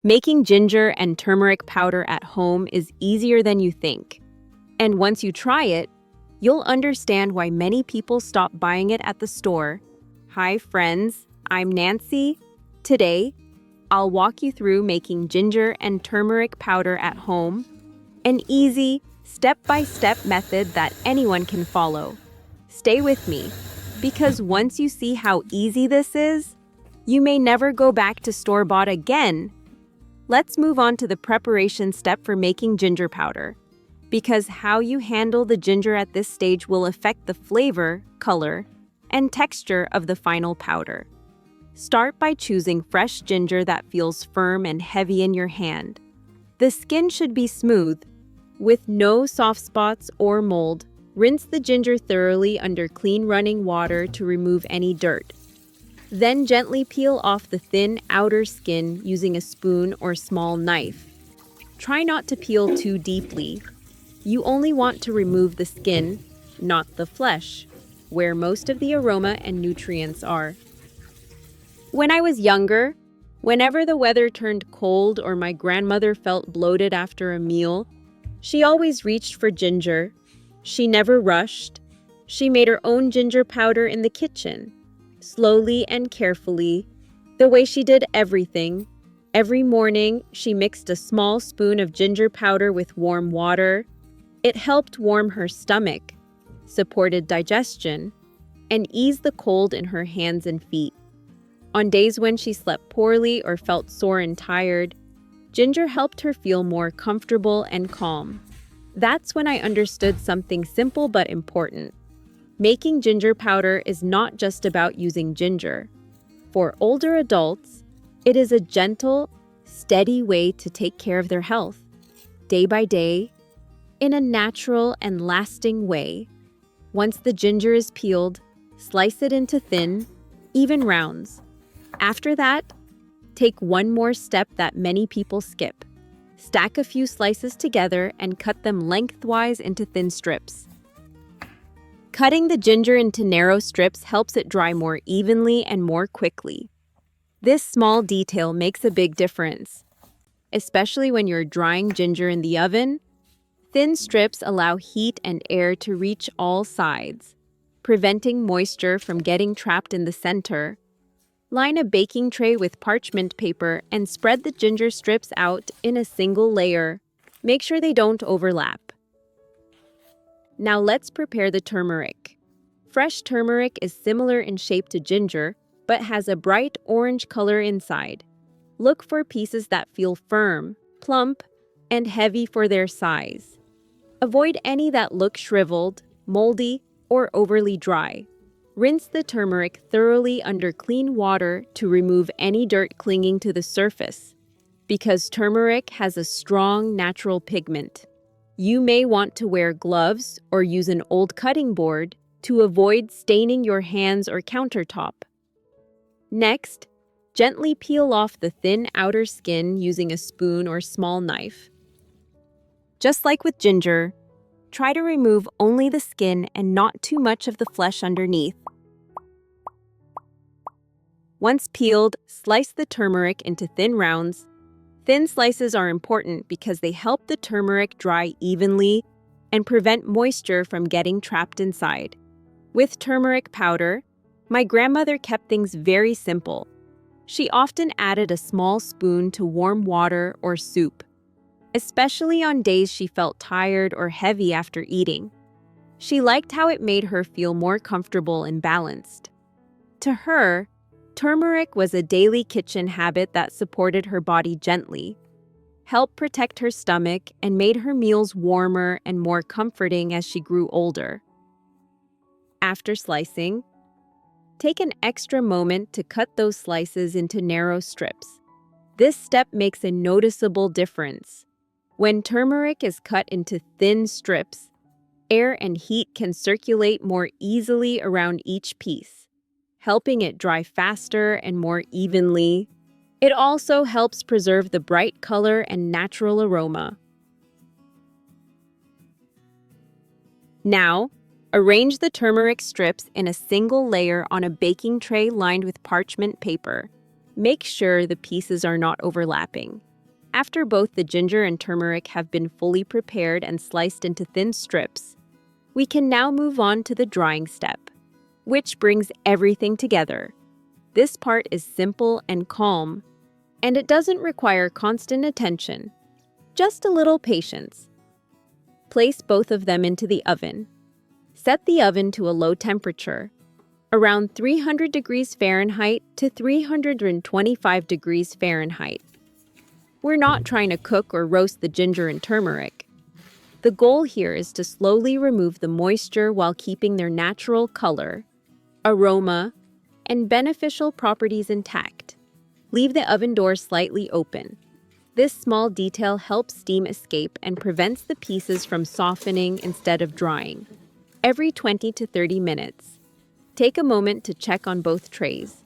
Making ginger and turmeric powder at home is easier than you think. And once you try it, you'll understand why many people stop buying it at the store. Hi friends, I'm Nancy. Today, I'll walk you through making ginger and turmeric powder at home, an easy, step-by-step method that anyone can follow. Stay with me, because once you see how easy this is, you may never go back to store-bought again. Let's move on to the preparation step for making ginger powder, because how you handle the ginger at this stage will affect the flavor, color, and texture of the final powder. Start by choosing fresh ginger that feels firm and heavy in your hand. The skin should be smooth, with no soft spots or mold. Rinse the ginger thoroughly under clean running water to remove any dirt. Then gently peel off the thin outer skin using a spoon or small knife. Try not to peel too deeply. You only want to remove the skin, not the flesh, where most of the aroma and nutrients are. When I was younger, whenever the weather turned cold or my grandmother felt bloated after a meal, she always reached for ginger. She never rushed. She made her own ginger powder in the kitchen, slowly and carefully, the way she did everything. Every morning, she mixed a small spoon of ginger powder with warm water. It helped warm her stomach, supported digestion, and eased the cold in her hands and feet. On days when she slept poorly or felt sore and tired, ginger helped her feel more comfortable and calm. That's when I understood something simple but important. Making ginger powder is not just about using ginger. For older adults, it is a gentle, steady way to take care of their health, day by day, in a natural and lasting way. Once the ginger is peeled, slice it into thin, even rounds. After that, take one more step that many people skip. Stack a few slices together and cut them lengthwise into thin strips. Cutting the ginger into narrow strips helps it dry more evenly and more quickly. This small detail makes a big difference. Especially when you're drying ginger in the oven, thin strips allow heat and air to reach all sides, preventing moisture from getting trapped in the center. Line a baking tray with parchment paper and spread the ginger strips out in a single layer. Make sure they don't overlap. Now let's prepare the turmeric. Fresh turmeric is similar in shape to ginger, but has a bright orange color inside. Look for pieces that feel firm, plump, and heavy for their size. Avoid any that look shriveled, moldy, or overly dry. Rinse the turmeric thoroughly under clean water to remove any dirt clinging to the surface, because turmeric has a strong natural pigment. You may want to wear gloves or use an old cutting board to avoid staining your hands or countertop. Next, gently peel off the thin outer skin using a spoon or small knife. Just like with ginger, try to remove only the skin and not too much of the flesh underneath. Once peeled, slice the turmeric into thin rounds. Thin slices are important because they help the turmeric dry evenly and prevent moisture from getting trapped inside. With turmeric powder, my grandmother kept things very simple. She often added a small spoon to warm water or soup, especially on days she felt tired or heavy after eating. She liked how it made her feel more comfortable and balanced. To her, turmeric was a daily kitchen habit that supported her body gently, helped protect her stomach, and made her meals warmer and more comforting as she grew older. After slicing, take an extra moment to cut those slices into narrow strips. This step makes a noticeable difference. When turmeric is cut into thin strips, air and heat can circulate more easily around each piece, helping it dry faster and more evenly. It also helps preserve the bright color and natural aroma. Now, arrange the turmeric strips in a single layer on a baking tray lined with parchment paper. Make sure the pieces are not overlapping. After both the ginger and turmeric have been fully prepared and sliced into thin strips, we can now move on to the drying step, which brings everything together. This part is simple and calm, and it doesn't require constant attention, just a little patience. Place both of them into the oven. Set the oven to a low temperature, around 300 degrees Fahrenheit to 325 degrees Fahrenheit. We're not trying to cook or roast the ginger and turmeric. The goal here is to slowly remove the moisture while keeping their natural color, aroma, and beneficial properties intact. Leave the oven door slightly open. This small detail helps steam escape and prevents the pieces from softening instead of drying. Every 20 to 30 minutes, take a moment to check on both trays.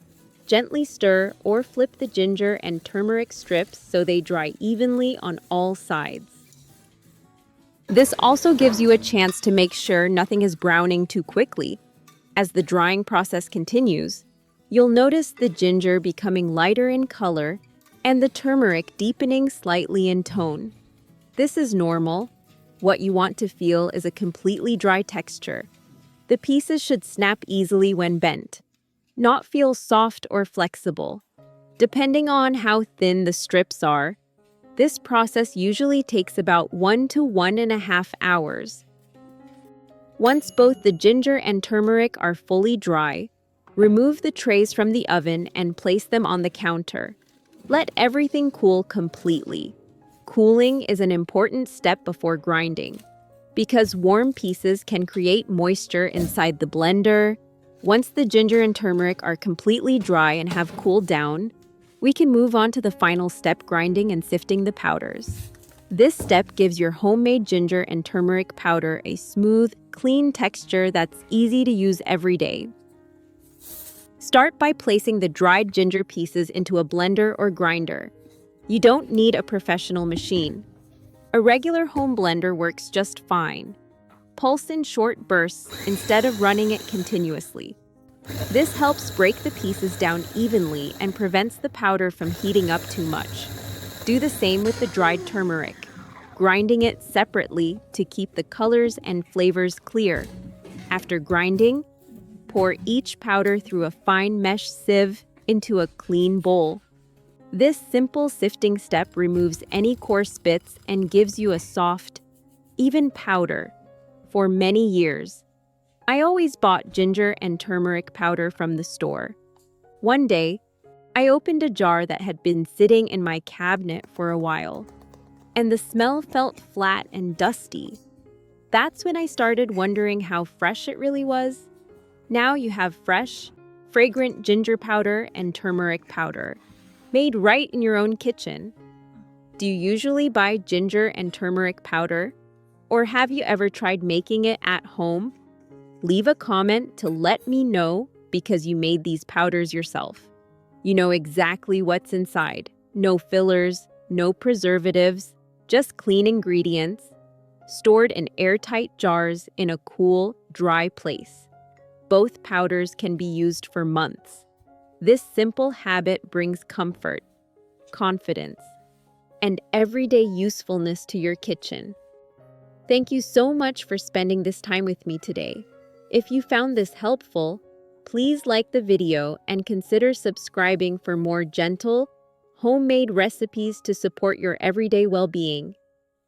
Gently stir or flip the ginger and turmeric strips so they dry evenly on all sides. This also gives you a chance to make sure nothing is browning too quickly. As the drying process continues, you'll notice the ginger becoming lighter in color and the turmeric deepening slightly in tone. This is normal. What you want to feel is a completely dry texture. The pieces should snap easily when bent, not feel soft or flexible. Depending on how thin the strips are, this process usually takes about 1 to 1.5 hours. Once both the ginger and turmeric are fully dry, remove the trays from the oven and place them on the counter. Let everything cool completely. Cooling is an important step before grinding, because warm pieces can create moisture inside the blender. Once the ginger and turmeric are completely dry and have cooled down, we can move on to the final step, grinding and sifting the powders. This step gives your homemade ginger and turmeric powder a smooth, clean texture that's easy to use every day. Start by placing the dried ginger pieces into a blender or grinder. You don't need a professional machine. A regular home blender works just fine. Pulse in short bursts instead of running it continuously. This helps break the pieces down evenly and prevents the powder from heating up too much. Do the same with the dried turmeric, grinding it separately to keep the colors and flavors clear. After grinding, pour each powder through a fine mesh sieve into a clean bowl. This simple sifting step removes any coarse bits and gives you a soft, even powder. For many years, I always bought ginger and turmeric powder from the store. One day, I opened a jar that had been sitting in my cabinet for a while, and the smell felt flat and dusty. That's when I started wondering how fresh it really was. Now you have fresh, fragrant ginger powder and turmeric powder, made right in your own kitchen. Do you usually buy ginger and turmeric powder? Or have you ever tried making it at home? Leave a comment to let me know because you made these powders yourself. You know exactly what's inside. No fillers, no preservatives, just clean ingredients, stored in airtight jars in a cool, dry place. Both powders can be used for months. This simple habit brings comfort, confidence, and everyday usefulness to your kitchen. Thank you so much for spending this time with me today. If you found this helpful, please like the video and consider subscribing for more gentle, homemade recipes to support your everyday well-being.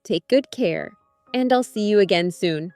Take good care, and I'll see you again soon.